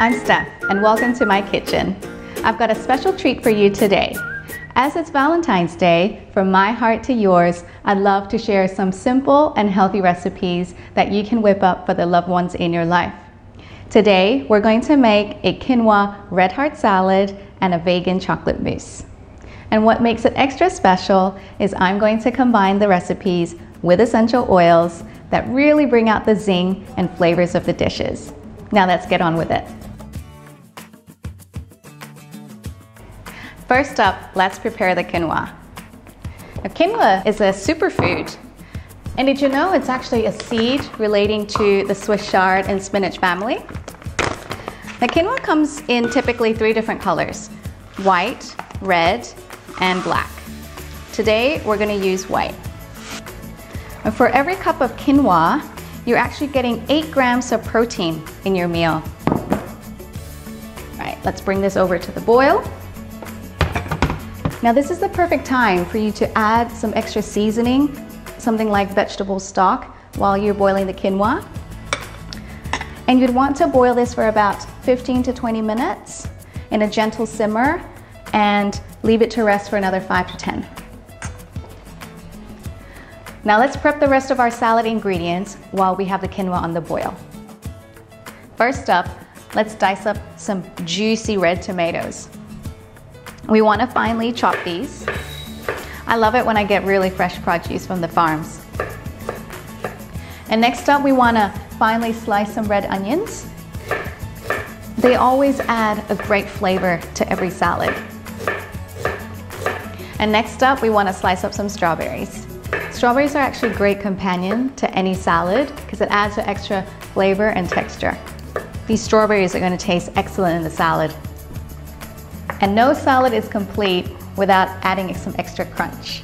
I'm Steph, and welcome to my kitchen. I've got a special treat for you today. As it's Valentine's Day, from my heart to yours, I'd love to share some simple and healthy recipes that you can whip up for the loved ones in your life. Today, we're going to make a quinoa red heart salad and a vegan chocolate mousse. And what makes it extra special is I'm going to combine the recipes with essential oils that really bring out the zing and flavors of the dishes. Now let's get on with it. First up, let's prepare the quinoa. Now, quinoa is a superfood. And did you know it's actually a seed relating to the Swiss chard and spinach family? Now, quinoa comes in typically 3 different colors: white, red, and black. Today, we're going to use white. And for every cup of quinoa, you're actually getting 8 grams of protein in your meal. All right, let's bring this over to the boil. Now this is the perfect time for you to add some extra seasoning, something like vegetable stock, while you're boiling the quinoa. And you'd want to boil this for about 15 to 20 minutes in a gentle simmer and leave it to rest for another 5 to 10. Now let's prep the rest of our salad ingredients while we have the quinoa on the boil. First up, let's dice up some juicy red tomatoes. We want to finely chop these. I love it when I get really fresh produce from the farms. And next up, we want to finely slice some red onions. They always add a great flavor to every salad. And next up, we want to slice up some strawberries. Strawberries are actually a great companion to any salad because it adds an extra flavor and texture. These strawberries are going to taste excellent in the salad. And no salad is complete without adding some extra crunch.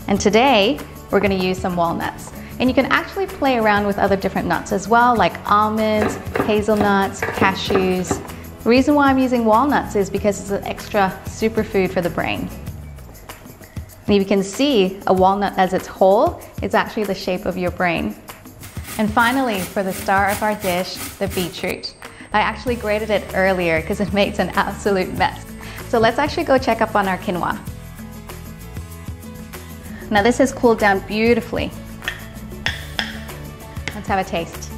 And today, we're going to use some walnuts. And you can actually play around with other different nuts as well, like almonds, hazelnuts, cashews. The reason why I'm using walnuts is because it's an extra superfood for the brain. And you can see a walnut as it's whole, it's actually the shape of your brain. And finally, for the star of our dish, the beetroot. I actually grated it earlier because it makes an absolute mess. So let's actually go check up on our quinoa. Now this has cooled down beautifully. Let's have a taste.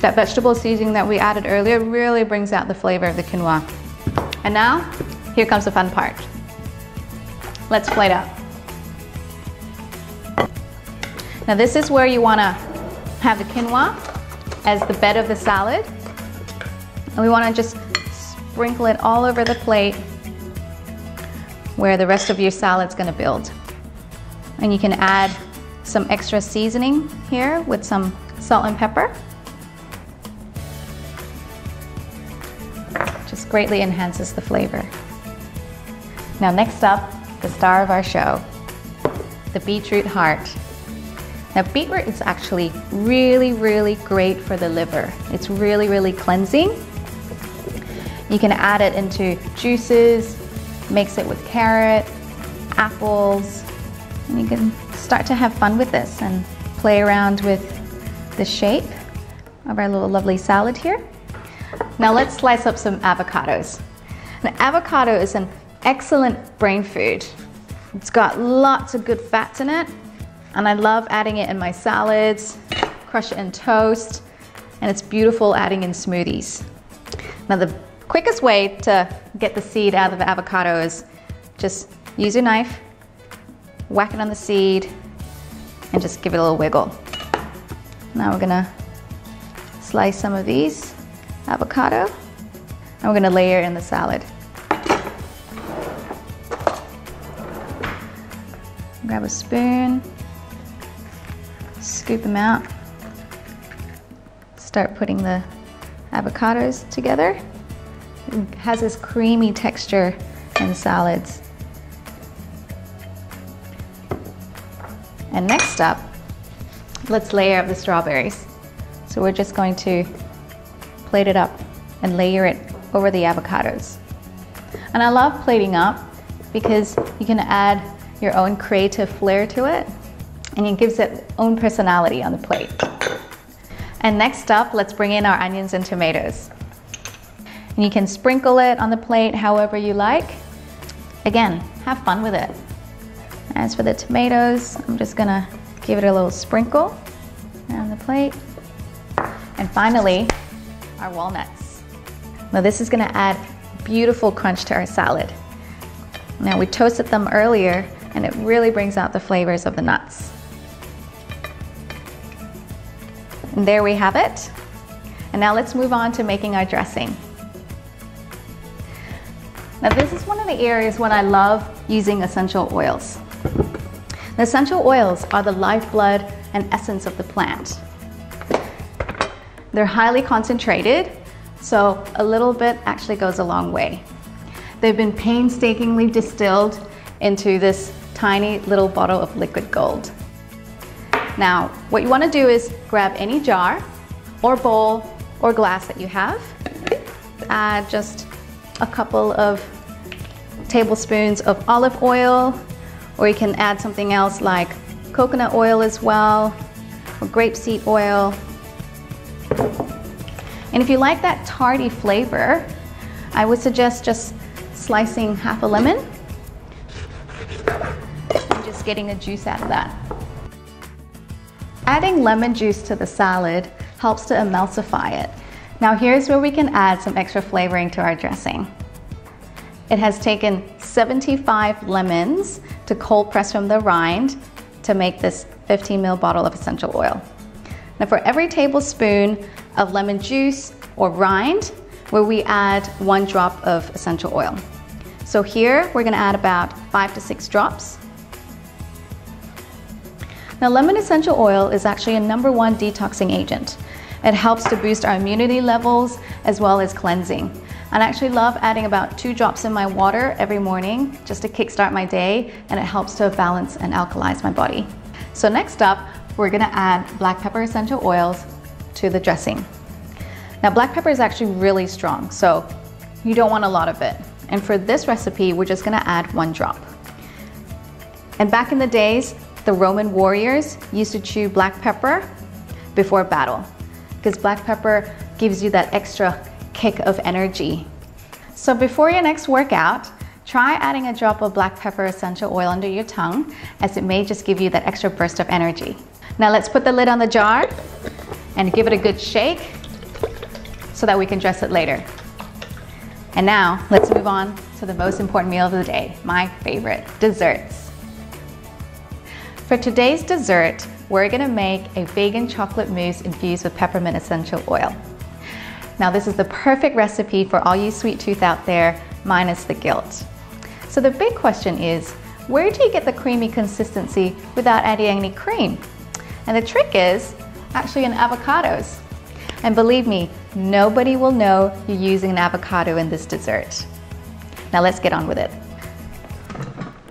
That vegetable seasoning that we added earlier really brings out the flavor of the quinoa. And now, here comes the fun part. Let's plate up. Now this is where you want to have the quinoa as the bed of the salad. And we want to just sprinkle it all over the plate where the rest of your salad's going to build. And you can add some extra seasoning here with some salt and pepper. Just greatly enhances the flavor. Now next up, the star of our show, the beetroot heart. Now beetroot is actually really great for the liver. It's really cleansing. You can add it into juices, mix it with carrot, apples, and you can start to have fun with this and play around with the shape of our little lovely salad here. Now let's slice up some avocados. Now avocado is an excellent brain food. It's got lots of good fats in it. And I love adding it in my salads, crush it in toast, and it's beautiful adding in smoothies. Now the quickest way to get the seed out of the avocado is just use your knife, whack it on the seed, and just give it a little wiggle. Now we're gonna slice some of these avocado, and we're gonna layer it in the salad. Grab a spoon. Scoop them out. Start putting the avocados together. It has this creamy texture in salads. And next up, let's layer up the strawberries. So we're just going to plate it up and layer it over the avocados. And I love plating up because you can add your own creative flair to it. and it gives its own personality on the plate. And next up, let's bring in our onions and tomatoes. And you can sprinkle it on the plate however you like. Again, have fun with it. As for the tomatoes, I'm just gonna give it a little sprinkle around the plate. And finally, our walnuts. Now this is gonna add beautiful crunch to our salad. Now we toasted them earlier and it really brings out the flavors of the nuts. And there we have it. And now let's move on to making our dressing. Now this is one of the areas when I love using essential oils. The essential oils are the lifeblood and essence of the plant. They're highly concentrated, so a little bit actually goes a long way. They've been painstakingly distilled into this tiny little bottle of liquid gold. Now, what you want to do is grab any jar or bowl or glass that you have. Add just a couple of tablespoons of olive oil, or you can add something else like coconut oil as well, or grapeseed oil. And if you like that tarty flavor, I would suggest just slicing half a lemon and just getting the juice out of that. Adding lemon juice to the salad helps to emulsify it. Now here's where we can add some extra flavoring to our dressing. It has taken 75 lemons to cold press from the rind to make this 15 ml bottle of essential oil. Now for every tablespoon of lemon juice or rind, where we add 1 drop of essential oil. So here we're gonna add about 5 to 6 drops. Now lemon essential oil is actually a #1 detoxing agent. It helps to boost our immunity levels as well as cleansing. I actually love adding about 2 drops in my water every morning just to kickstart my day, and it helps to balance and alkalize my body. So next up, we're gonna add black pepper essential oils to the dressing. Now black pepper is actually really strong, so you don't want a lot of it. And for this recipe, we're just gonna add 1 drop. And back in the days, the Roman warriors used to chew black pepper before battle, because black pepper gives you that extra kick of energy. So before your next workout, try adding a drop of black pepper essential oil under your tongue, as it may just give you that extra burst of energy. Now let's put the lid on the jar and give it a good shake so that we can dress it later. And now let's move on to the most important meal of the day, my favorite, desserts. For today's dessert, we're gonna make a vegan chocolate mousse infused with peppermint essential oil. Now this is the perfect recipe for all you sweet tooth out there, minus the guilt. So the big question is, where do you get the creamy consistency without adding any cream? And the trick is actually in avocados. And believe me, nobody will know you're using an avocado in this dessert. Now let's get on with it.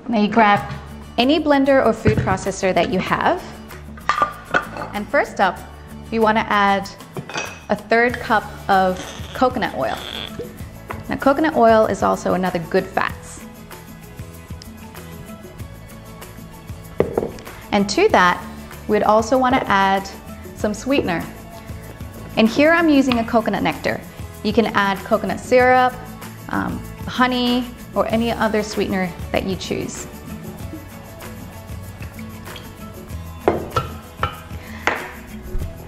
Now you grab any blender or food processor that you have. And first up, you want to add a 1/3 cup of coconut oil. Now coconut oil is also another good fats. And to that, we'd also want to add some sweetener. And here I'm using a coconut nectar. You can add coconut syrup, honey, or any other sweetener that you choose.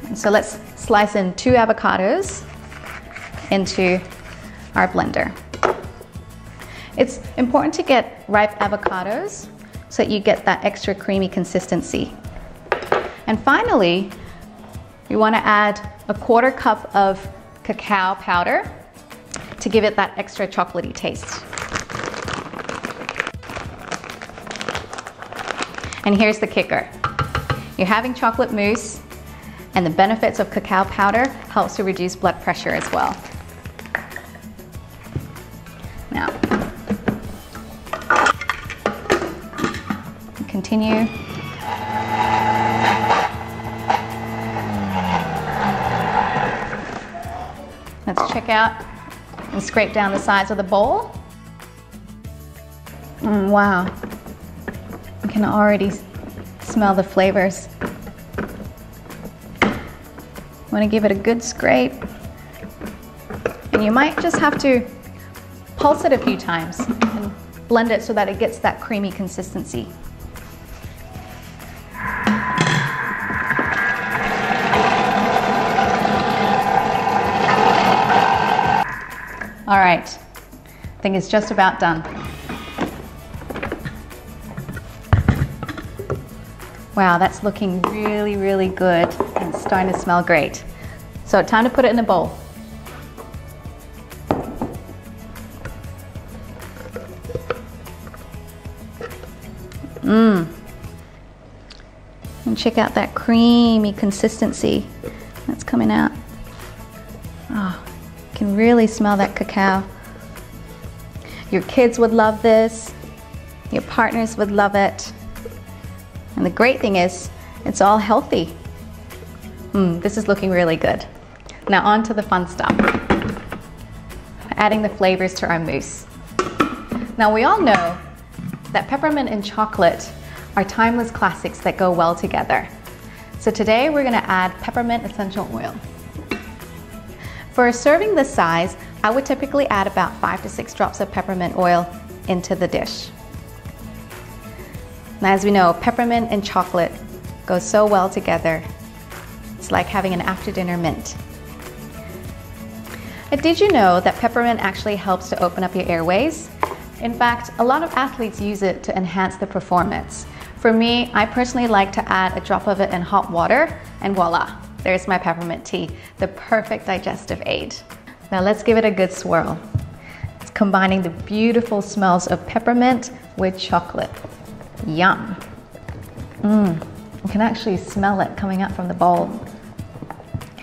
And so let's slice in 2 avocados into our blender. It's important to get ripe avocados so that you get that extra creamy consistency. And finally, we want to add a 1/4 cup of cacao powder to give it that extra chocolatey taste. And here's the kicker. You're having chocolate mousse, and the benefits of cacao powder helps to reduce blood pressure as well. Now, continue. Let's check out and scrape down the sides of the bowl. Wow, you can already smell the flavors. Want to give it a good scrape. And you might just have to pulse it a few times and blend it so that it gets that creamy consistency. All right, I think it's just about done. Wow, that's looking really, really good and starting to smell great. So time to put it in a bowl. And check out that creamy consistency that's coming out. Oh, you can really smell that cacao. Your kids would love this. Your partners would love it. And the great thing is, it's all healthy. This is looking really good. Now on to the fun stuff. Adding the flavors to our mousse. Now we all know that peppermint and chocolate are timeless classics that go well together. So today we're gonna add peppermint essential oil. For a serving this size, I would typically add about 5 to 6 drops of peppermint oil into the dish. Now, as we know, peppermint and chocolate go so well together. It's like having an after-dinner mint. And did you know that peppermint actually helps to open up your airways? In fact, a lot of athletes use it to enhance their performance. For me, I personally like to add a drop of it in hot water, and voila, there's my peppermint tea, the perfect digestive aid. Now let's give it a good swirl. It's combining the beautiful smells of peppermint with chocolate. Yum. You can actually smell it coming up from the bowl.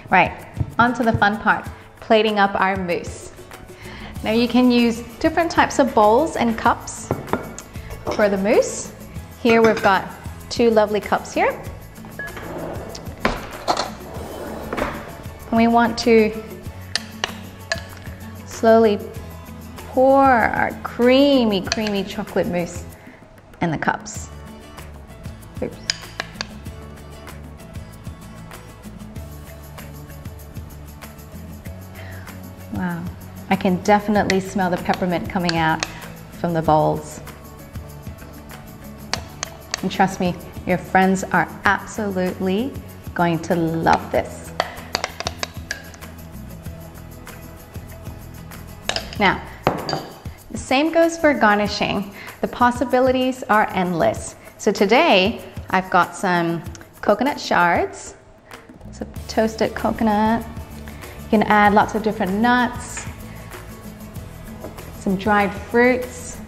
Right, on to the fun part, plating up our mousse. Now you can use different types of bowls and cups for the mousse. Here we've got 2 lovely cups here. And we want to slowly pour our creamy, creamy chocolate mousse in the cups. Oops. Wow, I can definitely smell the peppermint coming out from the bowls. And trust me, your friends are absolutely going to love this. Now, the same goes for garnishing. The possibilities are endless. So today, I've got some coconut shards, so toasted coconut. You can add lots of different nuts, some dried fruits,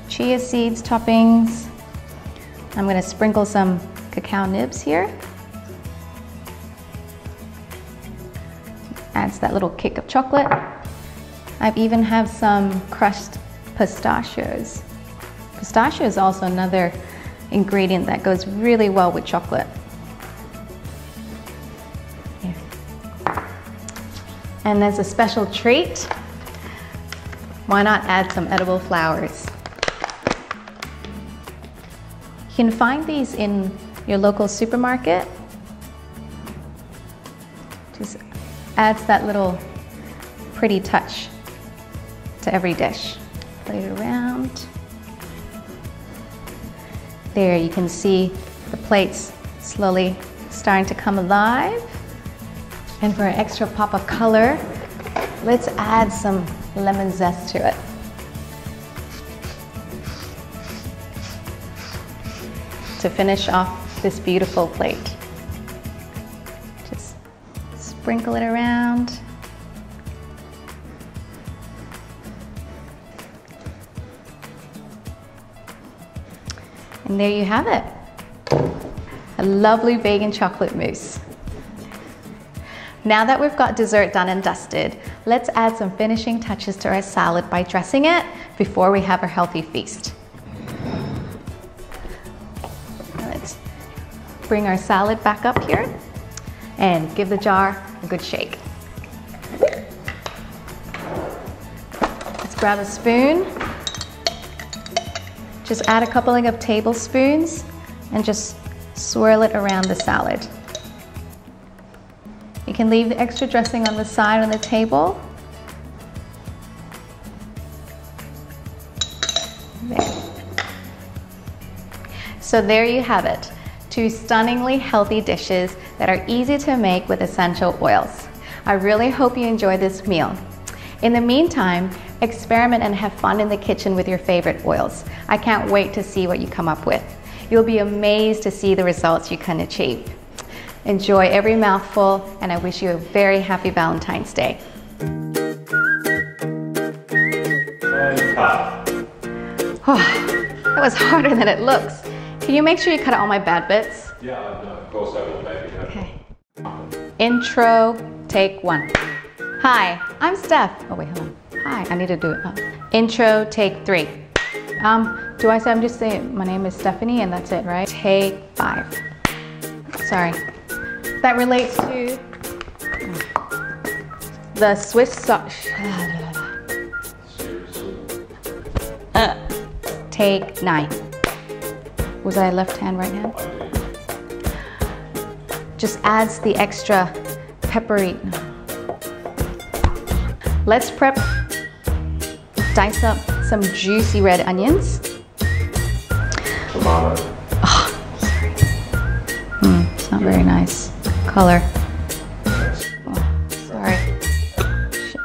chia seeds toppings. I'm gonna sprinkle some cacao nibs here. Adds that little kick of chocolate. I've even have some crushed pistachios. Pistachio is also another ingredient that goes really well with chocolate. Yeah. And as a special treat, why not add some edible flowers? You can find these in your local supermarket. Just adds that little pretty touch to every dish. Plate it around. There, you can see the plates slowly starting to come alive. And for an extra pop of color, let's add some lemon zest to it. To finish off this beautiful plate. Just sprinkle it around. And there you have it, a lovely vegan chocolate mousse. Now that we've got dessert done and dusted, let's add some finishing touches to our salad by dressing it before we have our healthy feast. Let's bring our salad back up here and give the jar a good shake. Let's grab a spoon. Just add a couple of tablespoons and just swirl it around the salad. You can leave the extra dressing on the side on the table. There. So there you have it. 2 stunningly healthy dishes that are easy to make with essential oils. I really hope you enjoy this meal. In the meantime, experiment and have fun in the kitchen with your favorite oils. I can't wait to see what you come up with. You'll be amazed to see the results you can achieve. Enjoy every mouthful, and I wish you a very happy Valentine's Day. That was harder than it looks. Can you make sure you cut out all my bad bits? Yeah, no, of course I will, baby. Okay. Intro, take 1. Hi, I'm Steph. Oh wait, hold on. Hi, I need to do it. Intro, take 3. Do I say I'm just saying my name is Stephanie and that's it, right? Take 5. Sorry. That relates to the Swiss sauce. Take 9. Was I left hand, right hand? Just adds the extra peppery. Let's prep. Dice up some juicy red onions. Tomato. Oh, sorry. It's not very nice color. Oh, sorry. Shit.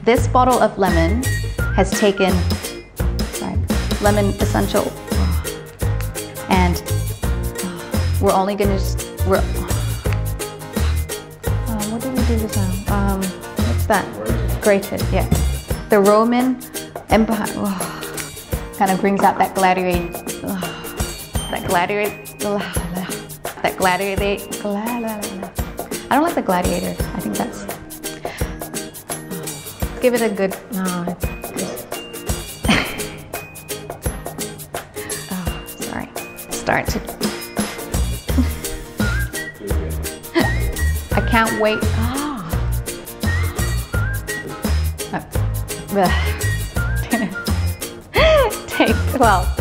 This bottle of lemon has taken, lemon essential, and we're only gonna what do we do this now? What's that? Grated, yeah. The Roman Empire kind of brings out that gladiator, I don't like the gladiator. I think that's. Give it a good. Sorry. Start to. I can't wait. Take 12.